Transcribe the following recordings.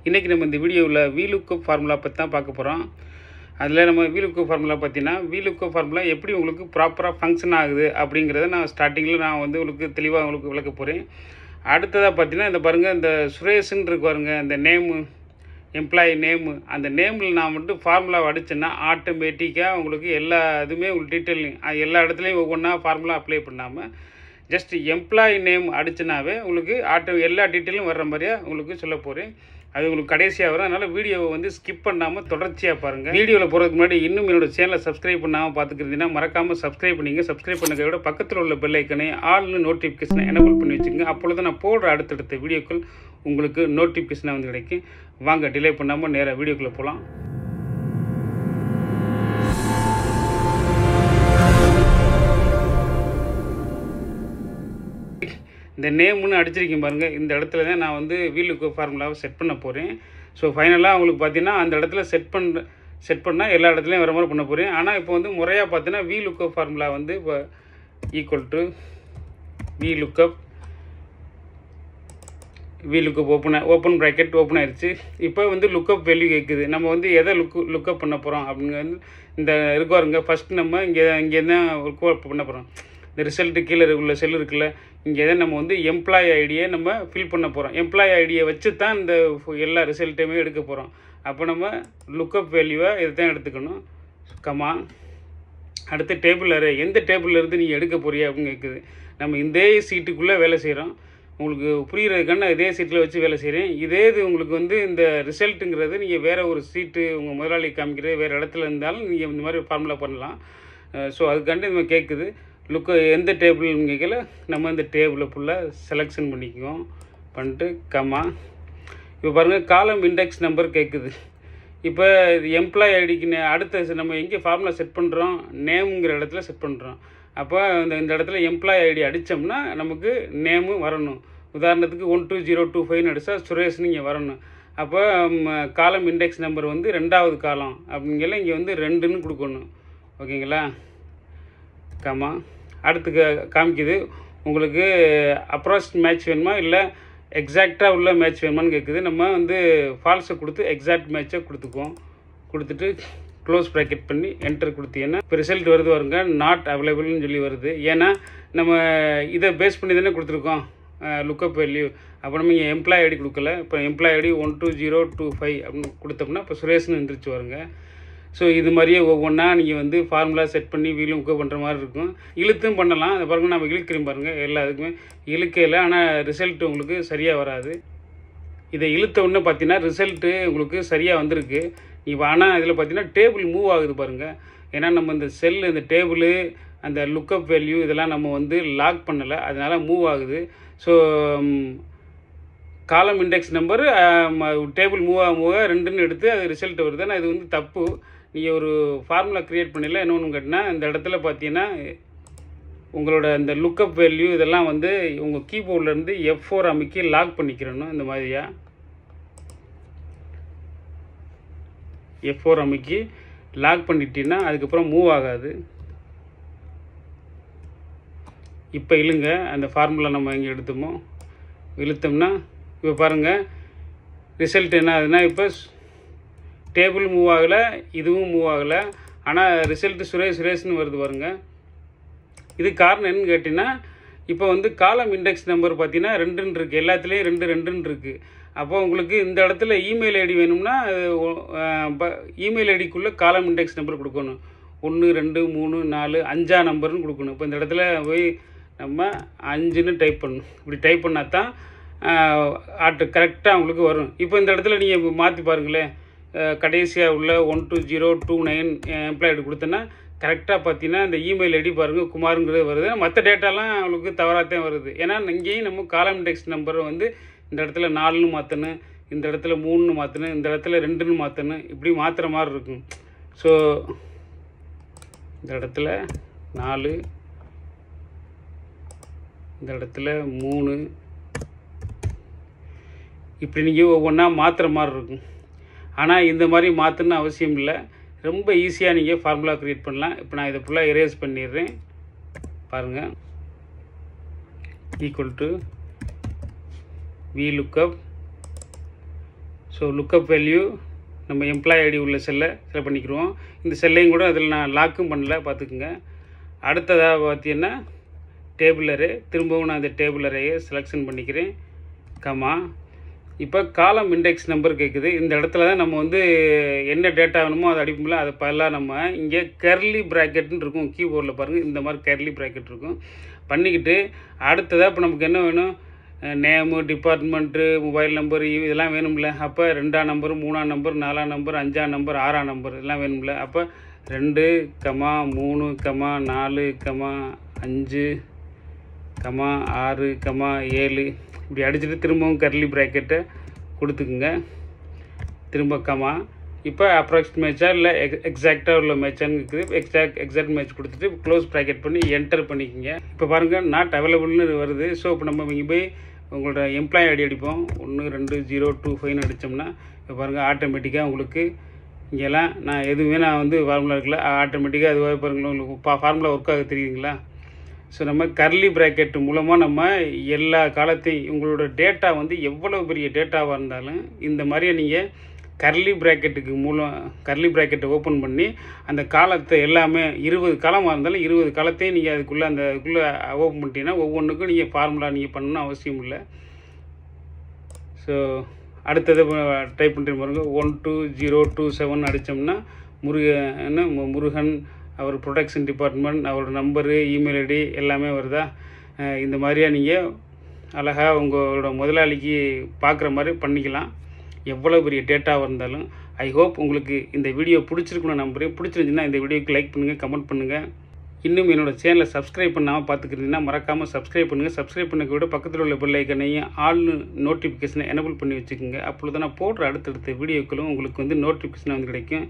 இன்றைக்கி நம்ம இந்த வீடியோவில் VLOOKUP ஃபார்முலா பற்றி தான் பார்க்க போகிறோம். அதில் நம்ம VLOOKUP ஃபார்முலா பார்த்தீங்கன்னா VLOOKUP ஃபார்முலா எப்படி உங்களுக்கு ப்ராப்பராக ஃபங்க்ஷன் ஆகுது அப்படிங்கிறத நான் ஸ்டார்டிங்கில் உங்களுக்கு தெளிவாக உங்களுக்கு விளக்க போகிறேன். அடுத்ததாக பார்த்தீங்கன்னா இந்த பாருங்கள், இந்த சுரேஷன் இருக்கு பாருங்க, இந்த நேமு எம்ப்ளாயி நேமு, அந்த நேமில் நான் மட்டும் ஃபார்முலா அடிச்சேன்னா ஆட்டோமேட்டிக்காக உங்களுக்கு எல்லா இதுவுமே உங்களுக்கு டீட்டெயிலிங் எல்லா இடத்துலையும் ஒவ்வொன்றா ஃபார்முலா அப்ளை பண்ணாமல் ஜஸ்ட் எம்ப்ளாயி நேம் அடிச்சுனாவே உங்களுக்கு எல்லா டீட்டெயிலும் வர்ற மாதிரியா உங்களுக்கு சொல்ல போகிறேன். அது உங்களுக்கு கடைசியாக வரும். அதனால் வீடியோவை ஸ்கிப் பண்ணாமல் தொடர்ச்சியாக பாருங்கள். வீடியோவில் போகிறதுக்கு முன்னாடி இன்னும் என்னோடய சேனலை சப்ஸ்கிரைப் பண்ணாமல் பார்த்துக்கிறீங்கன்னா மறக்காமல் சப்ஸ்கிரைப் பண்ணிங்க. சப்ஸ்கிரைப் பண்ணதை விட பக்கத்தில் உள்ள பெல் ஐக்கனை ஆல்னு நோட்டிஃபிகேஷனை எனேபிள் பண்ணி வச்சுக்கோங்க. அப்பொழுது நான் போடுற அடுத்தடுத்த வீடியோக்கள் உங்களுக்கு நோட்டிஃபிகேஷனாக கிடைக்கும். வாங்க டிலே பண்ணாமல் நேராக வீடியோக்குள்ளே போகலாம். இந்த நேம்னு அடிச்சிருக்கேன் பாருங்கள், இந்த இடத்துல தான் நான் VLOOKUP ஃபார்முலாவை செட் பண்ண போகிறேன். ஸோ ஃபைனலாக உங்களுக்கு பார்த்தீங்கன்னா அந்த இடத்துல செட் பண்ணால் எல்லா இடத்துலையும் வர மாதிரி பண்ண போகிறேன். ஆனால் இப்போ முறையாக பார்த்தீங்கன்னா VLOOKUP ஃபார்முலா இப்போ equal to VLOOKUP open bracket open ஆயிடுச்சு. இப்போ லுக்கப் வேல்யூ கேட்குது. நம்ம எதை லுக்கப் பண்ண போகிறோம் அப்படிங்க இந்த இருக்காருங்க. ஃபஸ்ட் நம்ம இங்கே தான் லுக்கப் பண்ண போகிறோம். இந்த ரிசல்ட்டு கீழே உள்ள செல் இருக்குல்ல, இங்கே தான் நம்ம எம்ப்ளாயி ஐடியை நம்ம ஃபில் பண்ண போகிறோம். எம்ப்ளாயி ஐடியை வச்சு தான் இந்த எல்லா ரிசல்ட்டையுமே எடுக்க போகிறோம். அப்போ நம்ம லுக்கப் வேல்யூவை இதை தான் எடுத்துக்கணும். கமா அடுத்து டேபிள் அரே, எந்த டேபிள்லேருந்து நீங்கள் எடுக்க போறியா அப்படின்னு கேட்குது. நம்ம இதே சீட்டுக்குள்ளே வேலை செய்கிறோம். உங்களுக்கு புரிகிறதுக்கான இதே சீட்டில் வச்சு வேலை செய்கிறேன். இது உங்களுக்கு இந்த ரிசல்ட்டுங்கிறது நீங்கள் வேறு ஒரு சீட்டு உங்கள் முதலாளி காமிக்கிறது வேறு இடத்துல இருந்தாலும் நீங்கள் இந்த மாதிரி ஃபார்முலா பண்ணலாம். ஸோ அதுக்காண்டி நம்ம கேட்குது எந்த டேபிள்னு கேட்கல, நம்ம இந்த டேபிளை ஃபுல்லாக செலெக்ஷன் பண்ணிக்குவோம். பண்ணிட்டு கமா இப்போ பாருங்கள், காலம் இண்டெக்ஸ் நம்பர் கேட்குது. இப்போ இது எம்ப்ளாயி ஐடிக்கு அடுத்த நம்ம எங்கே ஃபார்முலா செட் பண்ணுறோம், நேமுங்கிற இடத்துல செட் பண்ணுறோம். அப்போ இந்த இடத்துல எம்ப்ளாயி ஐடி அடித்தோம்னா நமக்கு நேமு வரணும். உதாரணத்துக்கு 12025 அடித்தா சுரேஷ்னு இங்கே வரணும். அப்போ காலம் இண்டெக்ஸ் நம்பர் ரெண்டாவது காலம் அப்படிங்கிற இங்கே 2ன்னு கொடுக்கணும். ஓகேங்களா? கமா அடுத்து காமிக்குது உங்களுக்கு அப்ராக்ஸ் மேட்ச் வேணுமா இல்லை எக்ஸாக்டாக உள்ள மேட்ச் வேணுமான்னு கேட்குது. நம்ம ஃபால்ஸை கொடுத்து எக்ஸாக்ட் மேட்சை கொடுத்துக்குவோம். கொடுத்துட்டு க்ளோஸ் ப்ராக்கெட் பண்ணி என்டர் கொடுத்தீங்கன்னா இப்போ ரிசல்ட் வருது வருங்க, நாட் அவைலபிள்னு சொல்லி வருது. ஏன்னா நம்ம இதை பேஸ் பண்ணி தானே கொடுத்துருக்கோம் லுக்கப் வேல்யூ. அப்போ நம்ம இங்கே எம்ப்ளாயி ஐடி கொடுக்கல. இப்போ எம்ப்ளாயி ஐடி 12025 அப்படின்னு கொடுத்தோம்னா இப்போ சுரேஷ்னு வந்துருச்சு வருங்க. ஸோ இது மாதிரியே ஒவ்வொன்றா நீங்கள் ஃபார்முலா செட் பண்ணி VLOOKUP பண்ணுற மாதிரி இருக்கும். இழுத்தும் பண்ணலாம். அதை பாருங்கள், நம்ம இழுக்கிறோம் பாருங்கள், எல்லாத்துக்குமே இழுக்கையில். ஆனால் ரிசல்ட் உங்களுக்கு சரியாக வராது. இதை இழுத்த உடனே பார்த்தீங்கன்னா ரிசல்ட்டு உங்களுக்கு சரியாக வந்திருக்கு. இப்போ ஆனால் இதில் பார்த்தீங்கன்னா டேபிள் மூவ் ஆகுது பாருங்கள். ஏன்னா நம்ம இந்த செல் இந்த டேபிள் அந்த லுக்கப் வேல்யூ இதெல்லாம் நம்ம லாக் பண்ணலை, அதனால் மூவ் ஆகுது. ஸோ காலம் இண்டெக்ஸ் நம்பர் டேபிள் மூவ் 2ன்னு எடுத்து அது ரிசல்ட் வருது. ஆனால் இது தப்பு. நீங்கள் ஒரு ஃபார்முலா க்ரியேட் பண்ணல. என்ன ஒன்று கேட்டினா இந்த இடத்துல பார்த்தீங்கன்னா உங்களோட இந்த லுக்கப் வேல்யூ இதெல்லாம் உங்கள் கீபோர்ட்லேருந்து F4 அமைக்கி லாக் பண்ணிக்கிறணும். இந்த மாதிரியா F4 அமைக்கி லாக் பண்ணிட்டீங்கன்னா அதுக்கப்புறம் மூவ் ஆகாது. இப்போ இழுங்க, அந்த ஃபார்முலா நம்ம எங்கே எடுத்தோமோ இழுத்தோம்னா இப்போ பாருங்கள் ரிசல்ட் என்ன ஆகுதுன்னா இப்போ டேபிள் மூவ் ஆகலை, இதுவும் மூவ் ஆகலை. ஆனால் ரிசல்ட்டு சுரேஷ்னு வருது பாருங்க. இது காரணம் என்னன்னு கேட்டிங்கன்னா இப்போ காலம் இண்டெக்ஸ் நம்பர் பார்த்தீங்கன்னா 2ன்னு இருக்குது. எல்லாத்துலேயும் 2ன்னு இருக்குது. அப்போ உங்களுக்கு இந்த இடத்துல இமெயில் ஐடி வேணும்னா இமெயில் ஐடிக்குள்ளே காலம் இண்டெக்ஸ் நம்பர் கொடுக்கணும். 1 2 3 4 5 நம்பர்னு கொடுக்கணும். இப்போ இந்த இடத்துல போய் நம்ம 5ன்னு டைப் பண்ணணும். இப்படி டைப் பண்ணால் தான் கரெக்டாக உங்களுக்கு வரும். இப்போ இந்த இடத்துல நீங்கள் மாற்றி பாருங்களேன், கடைசியாக உள்ள 12029 எம்ப்ளாயி ஐடி கொடுத்தோன்னா கரெக்டாக பார்த்தீங்கன்னா இந்த இமெயில் ஐடி பாருங்கள் குமாருங்கிறது வருது. மற்ற டேட்டாலாம் அவங்களுக்கு தவறாகத்தான் வருது. ஏன்னா இங்கேயும் நம்ம காலம் இண்டெக்ஸ் நம்பரை இந்த இடத்துல 4ன்னு மாற்றணும், இந்த இடத்துல 3ன்னு மாற்றணும், இந்த இடத்துல 2ன்னு மாற்றணும், இப்படி மாற்றுற மாதிரி இருக்கும். ஸோ இந்த இடத்துல 4, இந்த இடத்துல 3, இப்படி நீங்கள் ஒவ்வொன்றா மாற்றுற மாதிரி இருக்கும். ஆனால் இந்த மாதிரி மாற்றணும்னு அவசியம் இல்லை. ரொம்ப ஈஸியாக நீங்கள் ஃபார்முலா க்ரியேட் பண்ணலாம். இப்போ நான் இதை ஃபுல்லாக எரேஸ் பண்ணிடுறேன் பாருங்கள். Equal to VLOOKUP so lookup value நம்ம எம்ப்ளாய் ஐடி உள்ள செல்லை செலக்ட் பண்ணிக்கிறோம். இந்த செல்லையும் கூட அதில் நான் லாக்கும் பண்ணல, பார்த்துக்குங்க. அடுத்ததாக பார்த்தீங்கன்னா டேபிளரு, திரும்பவும் நான் இந்த டேபிளரையே செலெக்ஷன் பண்ணிக்கிறேன், கமா. இப்போ காலம் இண்டெக்ஸ் நம்பர் கேட்குது. இந்த இடத்துல தான் நம்ம வந்து என்ன டேட்டா வேணுமோ அதை அடிப்போம்ல, அதை பதிலாக நம்ம இங்கே கர்லி ப்ராக்கெட்னு இருக்கும் கீபோர்டில் பாருங்கள், இந்த மாதிரி கர்லி ப்ராக்கெட் இருக்கும் பண்ணிக்கிட்டு அடுத்ததாக இப்போ நமக்கு என்ன வேணும், நேமு, டிபார்ட்மெண்ட்டு, மொபைல் நம்பர் இதெல்லாம் வேணும்ல. அப்போ 2ஆம் நம்பர், 3ஆம் நம்பர், 4ஆம் நம்பர், 5ஆம் நம்பர், 6ஆம் நம்பர் இதெல்லாம் வேணும்ல. அப்போ 2, 3, 4, 5, 6, 7 இப்படி அடிச்சுட்டு திரும்பவும் கர்லி ப்ராக்கெட்டை கொடுத்துக்குங்க, திரும்ப கமா. இப்போ அப்ராக்சிமேட் மேட்சா இல்லை எக்ஸாக்டாக உள்ள மேட்சான்னு இருக்குது. எக்ஸாக்ட் மேட்ச் கொடுத்துட்டு க்ளோஸ் ப்ராக்கெட் பண்ணி என்டர் பண்ணிக்கோங்க. இப்போ பாருங்கள் நாட் அவைலபிள்னு வருது. ஸோ இப்போ நம்ம இங்கே போய் உங்களோட எம்ப்ளாய் ஐடி அடிப்போம், 120225 அடித்தோம்னா இப்போ பாருங்கள் ஆட்டோமேட்டிக்காக உங்களுக்கு இங்கெல்லாம் நான் எதுவுமே நான் வந்து ஃபார்முலா இருக்கல, ஆட்டோமேட்டிக்காக அதுவாக பாருங்களேன் உங்களுக்கு ஃபார்முலா ஒர்க் ஆக தெரியுதுங்களா. ஸோ நம்ம கர்லி ப்ராக்கெட் மூலமாக நம்ம எல்லா காலத்தையும் உங்களோட டேட்டா வந்து எவ்வளோ பெரிய டேட்டாவாக இருந்தாலும் இந்த மாதிரியே நீங்கள் கர்லி ப்ராக்கெட்டை ஓப்பன் பண்ணி அந்த காலத்தை எல்லாமே 20 காலமாக இருந்தாலும் 20 காலத்தையும் நீங்கள் அதுக்குள்ளே ஓப்பன் பண்ணிட்டீங்கன்னா ஒவ்வொன்றுக்கும் நீங்கள் ஃபார்முலா நீங்கள் பண்ணணும்னு அவசியம் இல்லை. ஸோ அடுத்தது டைப் பண்ணுற பாருங்க, 12027 அடித்தோம்னா முருகன் அவர் ப்ரொடக்ஷன் டிபார்ட்மெண்ட், அவரோட நம்பரு, இமெயில் ஐடி எல்லாமே வருதா. இந்த மாதிரியாக நீங்கள் அழகாக உங்களோட முதலாளிக்கு பார்க்குற மாதிரி பண்ணிக்கலாம், எவ்வளோ பெரிய டேட்டாவாக இருந்தாலும். ஐ ஹோப் உங்களுக்கு இந்த வீடியோ பிடிச்சிருக்குன்னு நம்புறேன். பிடிச்சிருந்துச்சுன்னா இந்த வீடியோக்கு லைக் பண்ணுங்கள், கமெண்ட் பண்ணுங்கள். இன்னும் என்னோடய சேனலை சப்ஸ்கிரைப் பண்ணாமல் பார்த்துக்கிறீங்கன்னா மறக்காமல் சப்ஸ்கிரைப் பண்ணுங்கள். சப்ஸ்கிரைப் பண்ண கூட பக்கத்தில் உள்ள பெல் ஐக்கனையும் ஆல்னு நோட்டிஃபிகேஷனை எனபிள் பண்ணி வச்சுக்கோங்க. அப்பொழுது நான் போடுற அடுத்தடுத்த வீடியோக்களும் உங்களுக்கு வந்து நோட்டிஃபிகேஷன் வந்து கிடைக்கும்.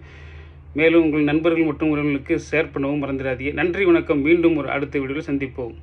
மேலும் உங்கள் நண்பர்கள் மற்றும் உறவுகளுக்கு ஷேர் பண்ணவும் மறந்துடாதீங்க. நன்றி, வணக்கம். மீண்டும் ஒரு அடுத்த வீடியோவில் சந்திப்போம்.